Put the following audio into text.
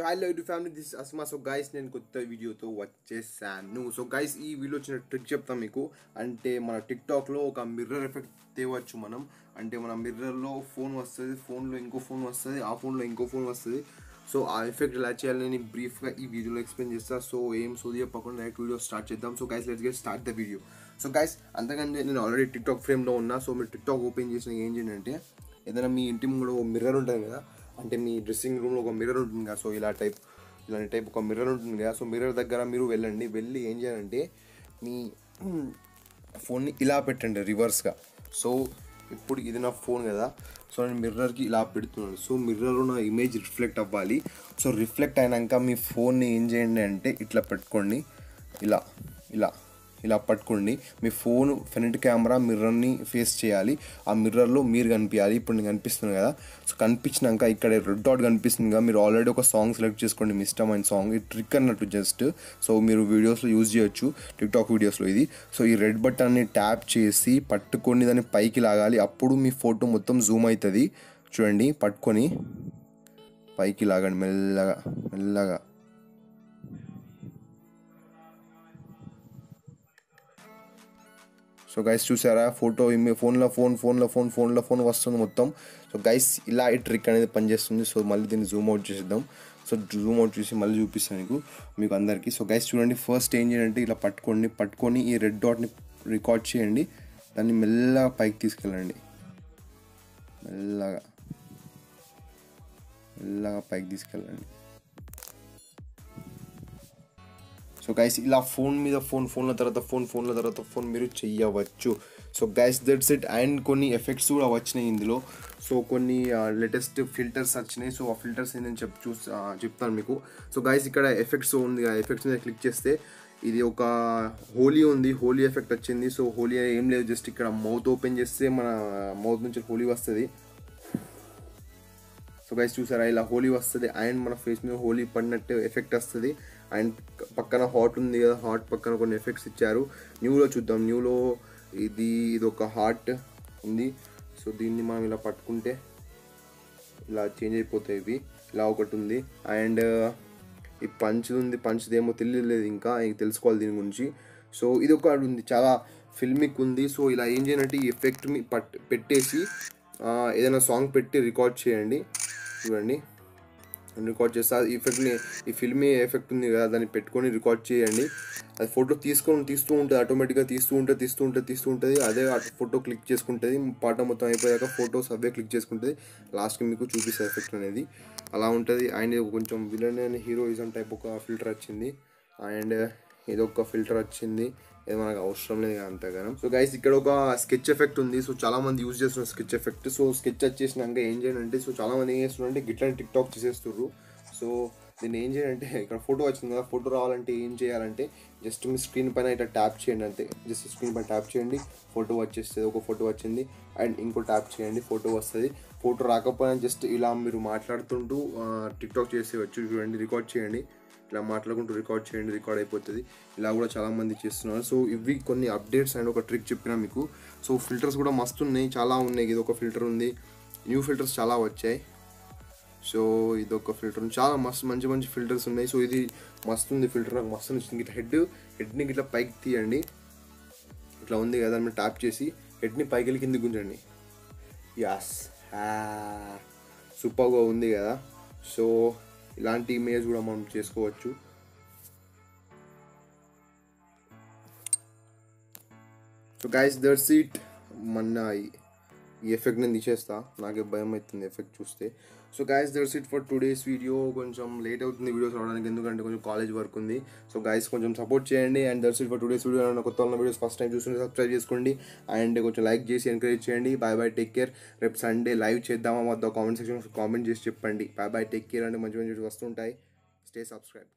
hello to family, this is Asma. So guys, నేను కొత్త వీడియోతో వచ్చేసాను. సో గైస్, ఈ వీడియో వచ్చిన ట్రిక్ చెప్తాను మీకు. అంటే మన టిక్టాక్లో ఒక మిర్రర్ ఎఫెక్ట్ తేవచ్చు మనం. అంటే మన మిర్రర్లో ఫోన్ వస్తుంది, ఫోన్లో ఇంకో ఫోన్ వస్తుంది, ఆ ఫోన్లో ఇంకో ఫోన్ వస్తుంది. సో ఆ ఎఫెక్ట్ ఎలా చేయాలని నేను బ్రీఫ్గా ఈ వీడియోలో ఎక్స్ప్లెయిన్ చేస్తాను. సో ఏం సోది చెప్పకుండా డైరెక్ట్ వీడియో స్టార్ట్ చేద్దాం. So guys, let's get start the video. So guys, అంతకంటే నేను ఆల్రెడీ టిక్టాక్ ఫ్రేమ్లో ఉన్నా. సో మీరు టిక్టాక్ ఓపెన్ చేసిన ఏం చేయండి అంటే, ఏదైనా మీ ఇంటి ముందు ఒక మిర్రర్ ఉంటుంది కదా, అంటే మీ డ్రెస్సింగ్ రూమ్లో ఒక మిర్రర్ ఉంటుంది కదా. సో ఇలాంటి టైప్ ఒక మిర్రర్ ఉంటుంది కదా. సో మిర్రర్ దగ్గర మీరు వెళ్ళి ఏం చేయాలంటే మీ ఫోన్ని ఇలా పెట్టండి రివర్స్గా. సో ఇప్పుడు ఇది నా ఫోన్ కదా, సో నేను మిర్రర్కి ఇలా పెడుతున్నాను. సో మిర్రర్లో నా ఇమేజ్ రిఫ్లెక్ట్ అవ్వాలి. సో రిఫ్లెక్ట్ అయినాక మీ ఫోన్ని ఏం చేయండి అంటే ఇట్లా పెట్టుకోండి, ఇలా ఇలా ఇలా పట్టుకోండి. మీ ఫోన్ ఫ్రంట్ కెమెరా మిర్రర్ని ఫేస్ చేయాలి. ఆ మిర్రర్లో మీరు కనిపించాలి. ఇప్పుడు నేను కనిపిస్తున్నాను కదా. సో కనిపించినాక ఇక్కడ రెడ్ డాట్ కనిపిస్తుంది కదా, మీరు ఆల్రెడీ ఒక సాంగ్ సెలెక్ట్ చేసుకోండి, మీ ఇష్టమైన సాంగ్. ఈ ట్రిక్ అన్నట్టు జస్ట్. సో మీరు వీడియోస్లో యూజ్ చేయొచ్చు, టిక్టాక్ వీడియోస్లో ఇది. సో ఈ రెడ్ బటన్ని ట్యాప్ చేసి పట్టుకొని దాన్ని పైకి లాగాలి. అప్పుడు మీ ఫోటో మొత్తం జూమ్ అవుతుంది. చూడండి, పట్టుకొని పైకి లాగండి మెల్లగా మెల్లగా. సో గైస్, చూసారా ఫోటో ఫోన్లో ఫోన్ వస్తుంది మొత్తం. సో గైస్, ఇలా ఈ ట్రిక్ అనేది పనిచేస్తుంది. సో మళ్ళీ దీన్ని జూమ్ అవుట్ చేసేద్దాం. సో జూమ్ అవుట్ చేసి మళ్ళీ చూపిస్తాను మీకు అందరికీ. సో గైస్ చూడండి, ఫస్ట్ ఏం చేయాలంటే ఇలా పట్టుకొని ఈ రెడ్ డాట్ని రికార్డ్ చేయండి. దాన్ని మెల్లగా పైకి తీసుకెళ్ళండి, మెల్లగా పైకి తీసుకెళ్ళండి. సో గైస్, ఇలా ఫోన్ల తర్వాత ఫోన్ మీరు చెయ్యవచ్చు. So guys, that's it. And కొన్ని ఎఫెక్ట్స్ కూడా వచ్చినాయి ఇందులో. సో కొన్ని లేటెస్ట్ ఫిల్టర్స్ వచ్చినాయి. సో ఆ ఫిల్టర్స్ నేను చెప్తాను మీకు. సో గైస్, ఇక్కడ ఎఫెక్ట్స్ ఉంది, ఆ ఎఫెక్ట్స్ మీద క్లిక్ చేస్తే ఇది ఒక హోలీ ఉంది, హోలీ ఎఫెక్ట్ వచ్చింది. సో హోలీ ఏం లేదు, జస్ట్ ఇక్కడ మౌత్ ఓపెన్ చేస్తే మన మౌత్ నుంచి హోలీ వస్తుంది. సో గైస్ చూసారా, ఇలా హోలీ వస్తుంది అండ్ మన ఫేస్ మీద హోలీ పడినట్టు ఎఫెక్ట్ వస్తుంది. అండ్ పక్కన హార్ట్ ఉంది కదా, హార్ట్ పక్కన కొన్ని ఎఫెక్ట్స్ ఇచ్చారు. న్యూలో చూద్దాం. న్యూలో ఇది ఒక హార్ట్ ఉంది. సో దీన్ని మనం ఇలా పట్టుకుంటే ఇలా చేంజ్ అయిపోతాయి ఇవి. ఇలా ఒకటి ఉంది. అండ్ ఈ పంచ్దేమో తెలియలేదు, ఇంకా తెలుసుకోవాలి దీని గురించి. సో ఇది ఒక ఉంది, చాలా ఫిల్మిక్ ఉంది. సో ఇలా ఏం చేయాలంటే ఈ ఎఫెక్ట్ని పెట్టేసి ఏదైనా సాంగ్ పెట్టి రికార్డ్ చేయండి. చూడండి, రికార్డ్ చేస్తా ఈ ఫిల్మీ ఎఫెక్ట్ ఉంది కదా, దాన్ని పెట్టుకొని రికార్డ్ చేయండి. అది ఫోటో తీస్తూ ఉంటుంది, ఆటోమేటిక్గా తీస్తూ ఉంటుంది. అదే ఫోటో క్లిక్ చేసుకుంటుంది. పాట మొత్తం అయిపోయాక ఫోటోస్ అవే క్లిక్ చేసుకుంటుంది. లాస్ట్కి మీకు చూపిస్తే ఎఫెక్ట్ అనేది అలా ఉంటుంది. అండ్ కొంచెం విలన్ అండ్ హీరోయిజం టైప్ ఒక ఫిల్టర్ వచ్చింది. అండ్ ఇదొక ఫిల్టర్ వచ్చింది, ఇది మనకు అవసరం లేదు అంతగానం. సో గైస్, ఇక్కడ ఒక స్కెచ్ ఎఫెక్ట్ ఉంది. సో చాలా మంది యూజ్ చేస్తున్నారు స్కెచ్ ఎఫెక్ట్. సో స్కెచ్ వచ్చేసినాక ఏం చేయాలంటే, సో చాలా మంది ఏం చేస్తున్నారంటే గిట్లని టిక్టాక్ చేసేస్తున్నారు. సో దీన్ని ఏం చేయాలంటే, ఇక్కడ ఫోటో వచ్చింది కదా, ఫోటో రావాలంటే ఏం చేయాలంటే జస్ట్ మీ స్క్రీన్ పైన ఇట్లా ట్యాప్ చేయండి అంతే. జస్ట్ స్క్రీన్ పైన ట్యాప్ చేయండి, ఫోటో వచ్చేస్తుంది. ఒక ఫోటో వచ్చింది అండ్ ఇంకో ట్యాప్ చేయండి, ఫోటో వస్తుంది. ఫోటో రాకపోయినా జస్ట్ ఇలా మీరు మాట్లాడుతుంటూ టిక్టాక్ చేసేవచ్చు. చూడండి, రికార్డ్ చేయండి, ఇలా మాట్లాడుకుంటూ రికార్డ్ చేయండి, రికార్డ్ అయిపోతుంది. ఇలా కూడా చాలామంది చేస్తున్నారు. సో ఇవి కొన్ని అప్డేట్స్ అండ్ ఒక ట్రిక్ చెప్పినా మీకు. సో ఫిల్టర్స్ కూడా మస్తు ఉన్నాయి, చాలా ఉన్నాయి. ఇది ఒక ఫిల్టర్ ఉంది, న్యూ ఫిల్టర్స్ చాలా వచ్చాయి. సో ఇదొక ఫిల్టర్, చాలా మంచి ఫిల్టర్స్ ఉన్నాయి. సో ఇది మస్తు ఉంది ఫిల్టర్, నాకు మస్తు నచ్చింది. ఇట్లా హెడ్ని ఇట్లా పైకి తీయండి, ఇట్లా ఉంది కదా, మీరు ట్యాప్ చేసి హెడ్ని పైకి వెళ్ళి కిందికి గుంజండి. యాస్, సూపర్గా ఉంది కదా. సో ఇలాంటి ఇమేజ్ కూడా మనం చేసుకోవచ్చు. So guys, that's it. ఈ ఎఫెక్ట్ నేను తీసేస్తా, నాకే భయం అవుతుంది ఎఫెక్ట్ చూస్తే. So guys, that's it for today's video. కొంచెం లేట్ అవుతుంది వీడియోస్ రావడానికి, ఎందుకంటే కొంచెం కాలేజ్ వర్క్ ఉంది. సో గైస్, కొంచెం సపోర్ట్ చేయండి. And that's it for today's video. కొత్త వీడియోస్ ఫస్ట్ టైం చూస్తుంటే సబ్స్క్రైబ్ చేసుకోండి అండ్ కొంచెం లైక్ చేసి ఎంకరేజ్ చేయండి. Bye, take care. రేపు సండే లైవ్ చేద్దామా వద్ద కామెంట్ సెక్షన్ కామెంట్ చేసి చెప్పండి. Bye, take care. అంటే మంచి వీడియోస్ వస్తుంటాయి. Stay subscribe.